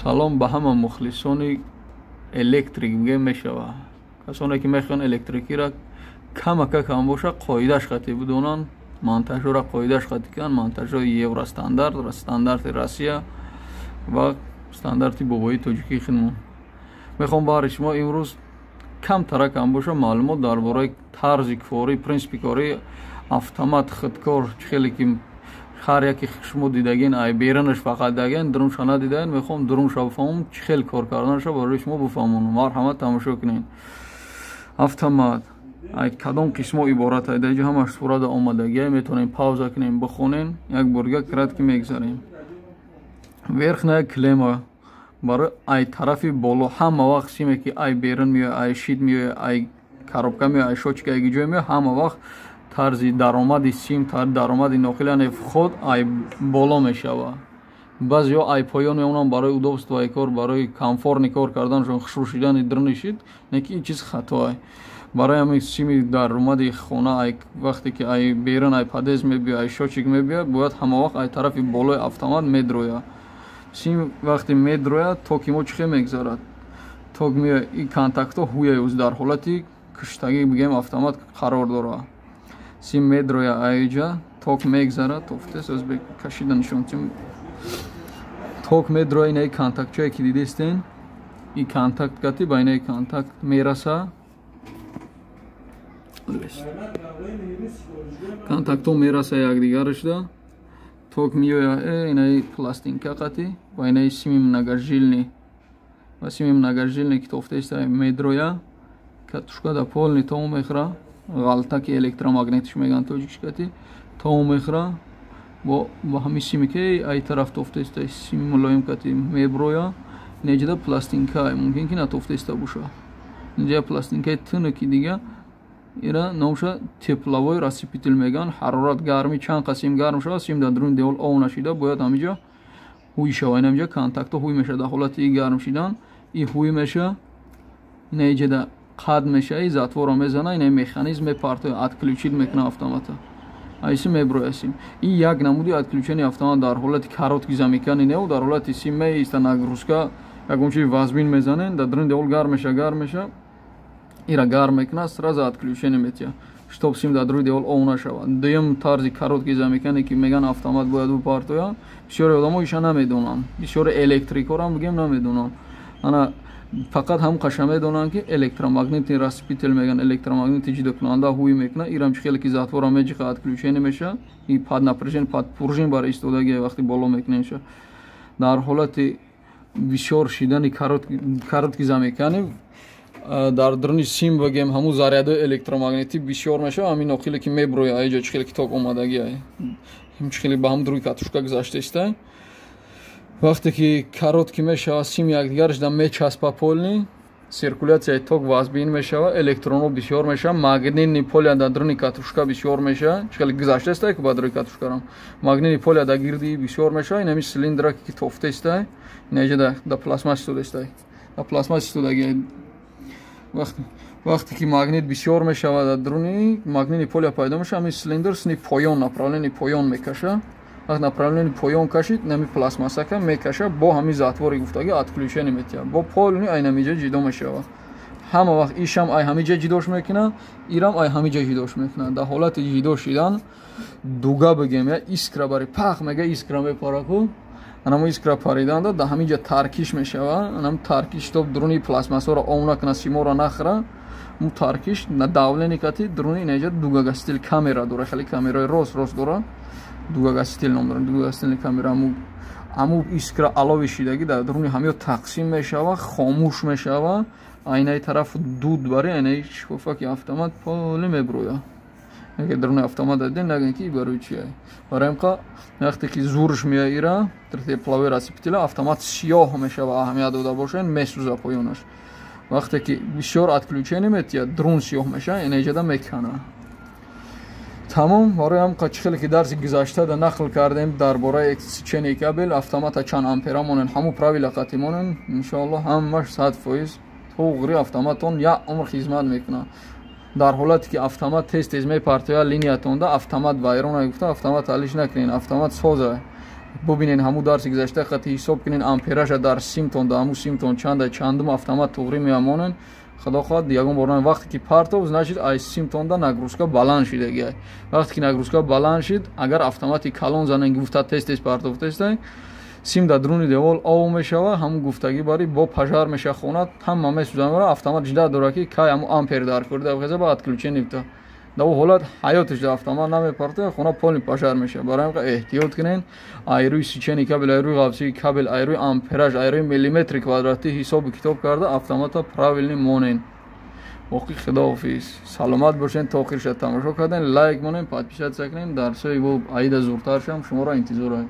سلام به همه مخلصان الکتریک میگه میشوه کسانی که میخوان الکتریکی را کم باشه قاعدهش خطی بدونن منتج را قاعدهش خطی کنن منتج یورو استاندارد روسیه و استاندارد بابایی تاجیکی خودمون میخوام برای شما امروز کم باشه معلومات درباره طرز کاری پرینسیپ کاری автомат خودکار خیلی که هر یکی شما دیدگین ای بیرونش فقط دیدگین درونش ندیدین میخوام درونش بفهمم چه خیلی کار کردنش برای شما بفهمونم مرحمت تماشا کنین автомат ای کدام قسم عبارت ای دیگه همش صورت آمادگی میتونین پاوزا کنین بخونین یک برگه کرد که میگذاریم верхняя клемма برای ای طرفی بالا همه وقت سیمه که ای بیرون میاد ای شید میاد ای коробка میاد ای شوچка ای جای میاد همه وقت طرزی درآمدی سیم طرز درآمدی ناخیل خود ای بالا میشوه بعضی ها ای پایان میمونن برای удобство کار برای کامفورت کار کردنشون خشوشیدن درنشید نکی این چیز خطاه برای همین سیم درآمدی خونه ای وقتی که ای بیرون ای پادز میبیاد ای شوچک میبیاد باید همه وقت ای طرفی بالای автомат میدروید سیم وقتی میدروید توکی مو چخه میگذارد توک میاد این کانتاکت ها هوی اوز در حالتی کشتگی بگیم автомат قرار داره سیم میدروید ایجا توک میگذارد توفتس از به کشیدنشون توک میدروید این کانتاکت چایی که دیدیستین این کانتاکت کتی با این کانتاکت میرسه کانتاکت ها میرسه یک دیگرش ده توک میوید این پلاستینکا قتی با این سیم نگرژیلنی و سیم نگرژیلنی که توفتس میدروید کاتушка да полный том мехра غلطه که الکترومغناطیسش میگن توجیهش کتی том мехра با همین سیمی که ای طرف توفته است سیم ملایم کتی میبرویا نجده پلاستینکا ممکن که نتوفته است باشه نجده پلاستینکای تنکی دیگه ایرا نوشه تپلوی راسیپیتل میگن حرارت گرمی چند قسم گرم شده سیم در درون دیول آو نشیده باید همینجا هوی شوه اینجا کانتاکت هوی میشه در حالت گرم شدن این هوی میشه نجده قد میشه ای затвора میزنه این مکانیزم پارتو ادکلوچید میکنه автомата ایسی میبرویسیم این یک نمودی ادکلوچنی автомат در حالت کاروتکی میکنه نه در حالت سیم میست ناگروزکا یکم چی وازبین میزنن در درون دیول گرم میشه ایرا گرم میکنه سراز ادکلوچنی میتیا щоб سیم در درون دیول اون نشود دوم طرزی کاروتکی میکنه که میگن автомат باید و پارتویا بسیار آدما ایشا نمیدونن بسیار الکتریکور هم بگیم نمیدونن انا فقط هم قشنگ میدونن که الکترومغناطیسی راسپیتل میگن الکترومغناطیسی جدا کننده هوی میکنه ایرام خیلی کی затвора میجه ادکلوچنی میشه این پاد نپرژن پاد پرژن برای استفاده وقتی بالا میکنه در حالت بسیار شیدن کاروتکی میکنه در درون سیم بگیم همون زریاد الکترومغناطیسی بسیار میشه همین خیلی کی میبروی ایجا خیلی کی توک اومدگی هم خیلی با هم دروی کاتوشکا گذاشته است وقتی که کاروتکی میشه سیم یک دیگرش دم میچسبه پولنی سیرکولیاسیای توک وازبین میشه الکترونو بسیار میشه ماگنیتنی پول در درون کاتوشکا بسیار میشه خیلی گذاشته است که با درون کاتوشکا رام ماگنیتنی پول در گردی بسیار میشه این همی سیلیندر که توفته است اینجا در پلاسماس شده است در پلاسماس شده وقتی که ماگنیت بسیار میشه در درونی ماگنیتنی پول پیدا میشه همین سیلیندر سنی پایان направление پایان میکشه وقت направление پایان کشید نمی پلاسماسا که میکشه با همین затвори گفتگی ادکلوچنی میتیا با پولنی اینا میجا جدا میشه همه وقت ایشم ای همینجا جداش میکنه ایرام ای همینجا جداش میکنه در حالت جدا شدن دوگا بگیم یا ایسکرا برای پخ میگه ایسکرا میپارکو انما ایسکرا پاریدن در همینجا ترکیش میشه انم ترکیش تو درونی پلاسماسا رو اون کنه سیمو رو نخره مو ترکیش نداولنی کتی درونی اینجا دوگا گستیل کامera داره خیلی کامرای روز داره دوگا گستیل نام داره دوگا گستیل کامera امو ایسکرا علاوه شدگی در درونی همیو تقسیم میشه خاموش میشه اینای طرف دود برای اینای شفافه که автомат پول میبروید اگه درون автомат دادین نگن که برای چیه برای امکا وقتی که زورش میایره در پلاوی راسیپیتیلا автомат سیاه میشه و اهمیت داده باشه میسوزه پایونش وقتی که بسیار ادکلوچنی میتیا درون سیاه میشه اینای جدا میکنه تمام برای هم خیلی که درسی گذشته در نقل کردیم درباره چنی کابل автомат چند امپر مونن همو پراویل قطیمونن ان شاء الله همش 100% توغری автоматون یا عمر خدمت میکنه در حالتی که автомат تیز میپرتویا لینیاتون ده автомат وایرون گفته автомат حلش نکنین автомат سوزه бубинен ҳамун дарси гузашта хати ҳисоб кунен ампеража дар симтон дар ҳамун симтон чанда чандум автомат туғрӣ меамонен. худо хоҳад ягон бор вақте ки партов значит ай симтонда нагрузка баланд шидаги. вақте ки нагрузка баланд шид агар автомати калон занен гуфта тез партов тестай сим дар дуруни девол ов мешава ҳамун гуфтагӣ бари бо пажар меша хона ҳама месӯзанара автомат ҷида дора ки кай ҳамун ампер дар курда хеза ба отключенивта дар автомат ҳаёташ дар автомат намепарта хона полни пажар меша. барои ин эҳтиёт кунен айрӯи сичени кабел айрӯи ғафсии кабел айрӯи ампераж айрӯи миллиметри квадратӣ ҳисобу китоб карда автомата правилни монен. боқӣ худоҳофиз саломат бошен. то охирша тамошо карден лайк монен подписатсия кунен дарсои бо аида зуртар шам шуморо интизор дорем.